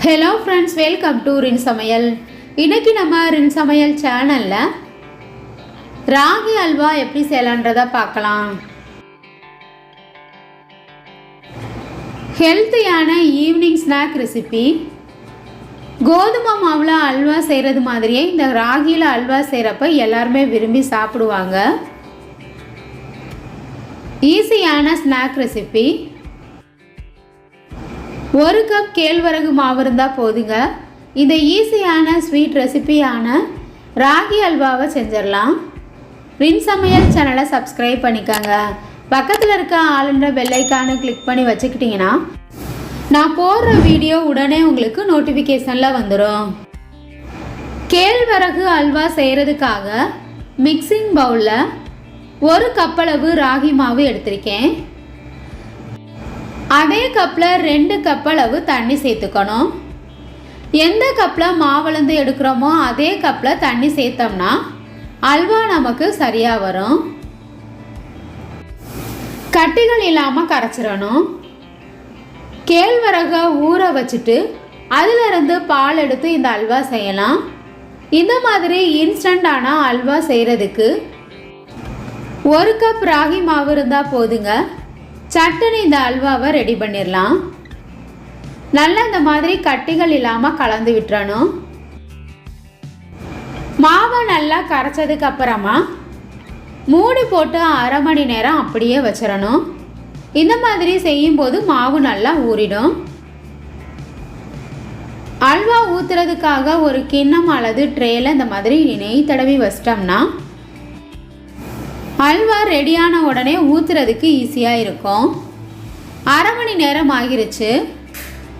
Hello friends, welcome to ரின் சமையல். இன்றைக்கி நம்ம ரின் சமையல் சேனலில் ராகி அல்வா எப்படி செய்யலான்றதை பார்க்கலாம். ஹெல்த்தியான ஈவினிங் ஸ்நாக் ரெசிபி. கோதுமை மாவில் அல்வா செய்கிறது மாதிரியே இந்த ராகியில் அல்வா செய்கிறப்ப எல்லாருமே விரும்பி சாப்பிடுவாங்க. ஈஸியான ஸ்நாக் ரெசிபி. 1 கப் கேழ்வரகு மாவு இருந்தால் போதுங்க. இந்த ஈஸியான ஸ்வீட் ரெசிபியான ராகி அல்வாவை செஞ்சிடலாம். ரின் சமையல் சேனலை சப்ஸ்கிரைப் பண்ணிக்கோங்க. பக்கத்தில் இருக்க ஆளுன்ற பெல் ஐக்கானை கிளிக் பண்ணி வச்சுக்கிட்டிங்கன்னா நான் போடுற வீடியோ உடனே உங்களுக்கு நோட்டிஃபிகேஷனில் வந்துடும். கேழ்வரகு அல்வா செய்கிறதுக்காக மிக்சிங் பவுலில் 1 கப்பளவு ராகி மாவு எடுத்திருக்கேன். அதே கப்பில் 2 கப்பளவு தண்ணி சேர்த்துக்கணும். எந்த கப்பில் மாவுலேருந்து எடுக்கிறோமோ அதே கப்பில் தண்ணி சேர்த்தோம்னா அல்வா நமக்கு சரியாக வரும். கட்டிகள் இல்லாமல் கரைச்சிடணும். கேழ்வரகை ஊற வச்சுட்டு அதிலிருந்து பால் எடுத்து இந்த அல்வா செய்யலாம். இந்த மாதிரி இன்ஸ்டண்ட்டான அல்வா செய்கிறதுக்கு 1 கப் ராகி மாவு இருந்தால் போதுங்க. சட்டுன்னு இந்த அல்வாவை ரெடி பண்ணிடலாம். நல்லா இந்த மாதிரி கட்டிகள் இல்லாமல் கலந்து விட்டுறணும். மாவை நல்லா கரைச்சதுக்கு அப்புறமா மூடி போட்டு 1/2 மணி நேரம் அப்படியே வச்சிடணும். இந்த மாதிரி செய்யும்போது மாவு நல்லா ஊறிடும். அல்வா ஊற்றுறதுக்காக ஒரு கிண்ணம் அல்லது ட்ரேயில் இந்த மாதிரி நெய் தடவி வச்சிட்டோம்னா அல்வா ரெடியான உடனே ஊற்றுறதுக்கு ஈஸியாக இருக்கும். 1/2 மணி நேரம் ஆகிருச்சு.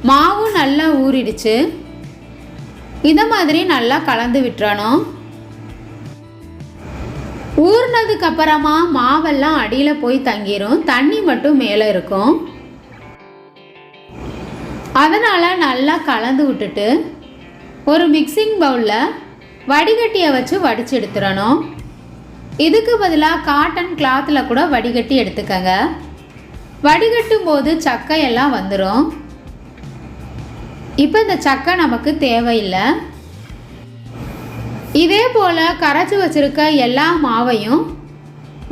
மாவும் நல்லா ஊறிடுச்சு. இந்த மாதிரி நல்லா கலந்து விட்டுறணும். ஊறினதுக்கு அப்புறமா மாவெல்லாம் அடியில் போய் தங்கிரும். தண்ணி மட்டும் மேலே இருக்கும். அதனால் நல்லா கலந்து விட்டுட்டு ஒரு மிக்சிங் பவுலில் வடிகட்டியை வச்சு வடித்து எடுத்துடணும். இதுக்கு பதிலாக காட்டன் கிளாத்தில் கூட வடிகட்டி எடுத்துக்கங்க. வடிகட்டும் போது சக்கை எல்லாம் வந்துடும். இப்போ இந்த சக்கை நமக்கு தேவையில்லை. இதே போல் கரைச்சி வச்சுருக்க எல்லா மாவையும்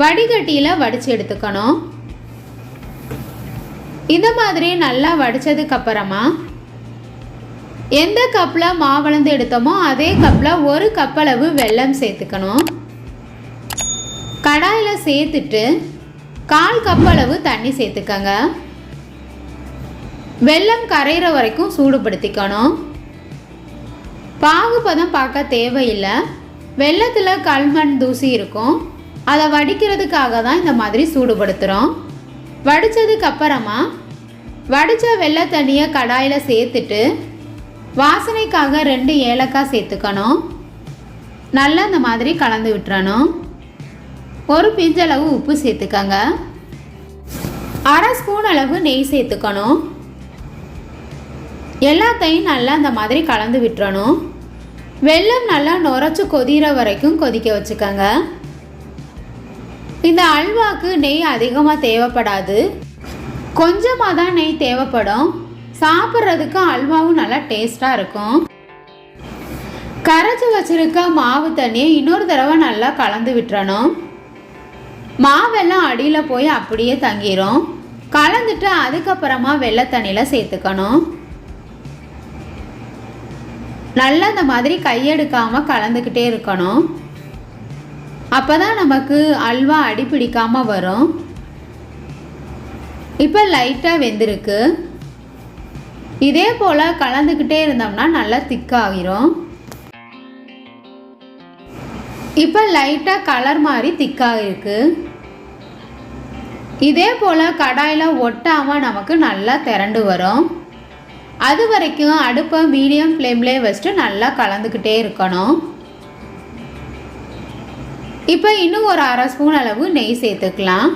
வடிகட்டியில் வடித்து எடுத்துக்கணும். இந்த மாதிரி நல்லா வடித்ததுக்கப்புறமா எந்த கப்பில் மாவளந்து எடுத்தோமோ அதே கப்பில் 1 கப்பளவு வெல்லம் சேர்த்துக்கணும். கடாயில் சேர்த்துட்டு 1/4 கப்பளவு தண்ணி சேர்த்துக்கங்க. வெல்லம் கரையிற வரைக்கும் சூடுபடுத்திக்கணும். பாகுபதம் பார்க்க தேவையில்லை. வெல்லத்தில் கல்மண் தூசி இருக்கும். அதை வடிக்கிறதுக்காக தான் இந்த மாதிரி சூடுபடுத்துகிறோம். வடித்ததுக்கு அப்புறமா வடித்த வெள்ளை தண்ணியை கடாயில் சேர்த்துட்டு வாசனைக்காக 2 ஏலக்காய் சேர்த்துக்கணும். நல்லா இந்த மாதிரி கலந்து விட்டுறணும். ஒரு பிஞ்சளவு உப்பு சேர்த்துக்கங்க. 1/2 ஸ்பூன் அளவு நெய் சேர்த்துக்கணும். எல்லாத்தையும் நல்லா இந்த மாதிரி கலந்து விட்டுறணும். வெல்லம் நல்லா நுரைச்சி கொதிகிற வரைக்கும் கொதிக்க வச்சுக்கோங்க. இந்த அல்வாக்கு நெய் அதிகமாக தேவைப்படாது. கொஞ்சமாக தான் நெய் தேவைப்படும். சாப்பிட்றதுக்கு அல்வாவும் நல்லா டேஸ்ட்டாக இருக்கும். கரைச்சி வச்சுருக்க மாவு தண்ணியை இன்னொரு தடவை நல்லா கலந்து விட்டுறணும். மாவெல்லாம் அடியில் போய் அப்படியே தங்கிரும். கலந்துட்டு அதுக்கப்புறமா வெள்ளை தண்ணியில் சேர்த்துக்கணும். நல்லா இந்த மாதிரி கையெடுக்காமல் கலந்துக்கிட்டே இருக்கணும். அப்போ தான் நமக்கு அல்வா அடி பிடிக்காமல் வரும். இப்போ லைட்டாக வெந்திருக்கு. இதே போல் கலந்துக்கிட்டே இருந்தோம்னா நல்லா திக்காகிரும். இப்போ லைட்டாக கலர் மாதிரி திக்காக இருக்குது. இதே போல் கடாயில் ஒட்டாமல் நமக்கு நல்லா திரண்டு வரும். அது வரைக்கும் அடுப்பை மீடியம் ஃப்ளேம்லேயே வச்சுட்டு நல்லா கலந்துக்கிட்டே இருக்கணும். இப்போ இன்னும் ஒரு 1/2 ஸ்பூன் அளவு நெய் சேர்த்துக்கலாம்.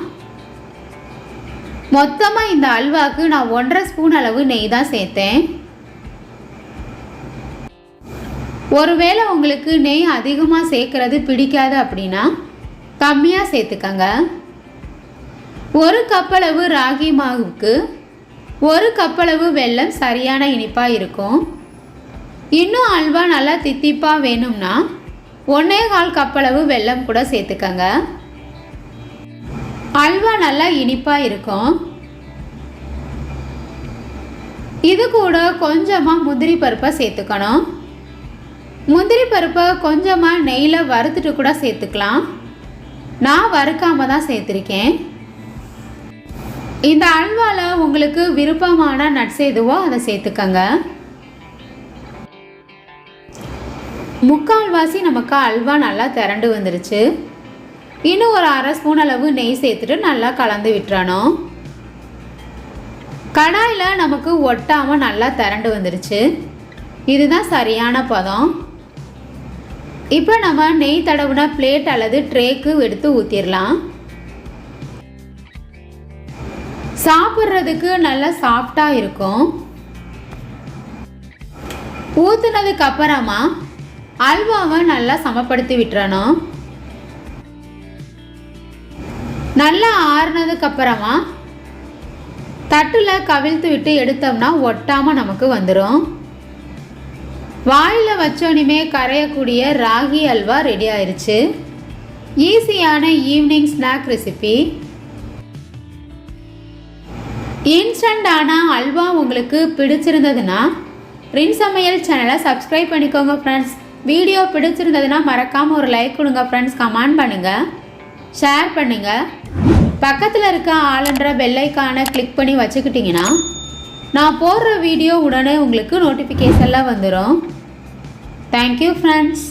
மொத்தமாக இந்த அல்வாவுக்கு நான் 1/2 ஸ்பூன் அளவு நெய் தான் சேர்த்தேன். ஒருவேளை உங்களுக்கு நெய் அதிகமாக சேர்க்குறது பிடிக்காது அப்படின்னா கம்மியாக சேர்த்துக்கங்க. 1 கப்பளவு ராகி மாவுக்கு 1 கப்பளவு வெல்லம் சரியான இனிப்பாக இருக்கும். இன்னும் அல்வா நல்லா தித்திப்பாக வேணும்னா 1.25 கப் அளவு வெல்லம் கூட சேர்த்துக்கங்க. அல்வா நல்லா இனிப்பாக இருக்கும். இது கூட கொஞ்சமாக முந்திரி பருப்பை சேர்த்துக்கணும். முந்திரி பருப்பை கொஞ்சமாக நெய்யில் வறுத்துட்டு கூட சேர்த்துக்கலாம். நான் வறுக்காம தான் சேர்த்துருக்கேன். இந்த அல்வாவில் உங்களுக்கு விருப்பமான நட்ஸ் எதுவோ அதை சேர்த்துக்கங்க. முக்கால்வாசி நமக்கு அல்வா நல்லா திரண்டு வந்துருச்சு. இன்னும் ஒரு 1/2 ஸ்பூன் அளவு நெய் சேர்த்துட்டு நல்லா கலந்து விட்டுறணும். கடாயில் நமக்கு ஒட்டாமல் நல்லா திரண்டு வந்துருச்சு. இதுதான் சரியான பதம். இப்போ நம்ம நெய் தடவுன பிளேட் அல்லது ட்ரேக்கு எடுத்து ஊற்றிடலாம். சாப்பிட்றதுக்கு நல்லா சாஃப்டாக இருக்கும். ஊற்றுனதுக்கு அப்புறமா அல்வாவை நல்லா சமப்படுத்தி விட்டுறணும். நல்லா ஆறுனதுக்கு அப்புறமா தட்டில் கவிழ்த்து விட்டு எடுத்தோம்னா ஒட்டாமல் நமக்கு வந்துடும். வாயில் வச்சோனுமே கரையக்கூடிய ராகி அல்வா ரெடி ஆயிடுச்சு. ஈஸியான ஈவினிங் ஸ்நாக் ரெசிபி. இன்ஸ்டண்டான அல்வா உங்களுக்கு பிடிச்சிருந்ததுன்னா ரின் சமையல் சேனலை சப்ஸ்கிரைப் பண்ணிக்கோங்க ஃப்ரெண்ட்ஸ். வீடியோ பிடிச்சிருந்ததுன்னா மறக்காமல் ஒரு லைக் கொடுங்க ஃப்ரெண்ட்ஸ். கமெண்ட் பண்ணுங்கள், ஷேர் பண்ணுங்கள். பக்கத்தில் இருக்க ஆளுன்ற பெல் ஐகானை கிளிக் பண்ணி வச்சுக்கிட்டிங்கன்னா நான் போடுற வீடியோ உடனே உங்களுக்கு நோட்டிஃபிகேஷன்லாம் வந்துடும். Thank you friends.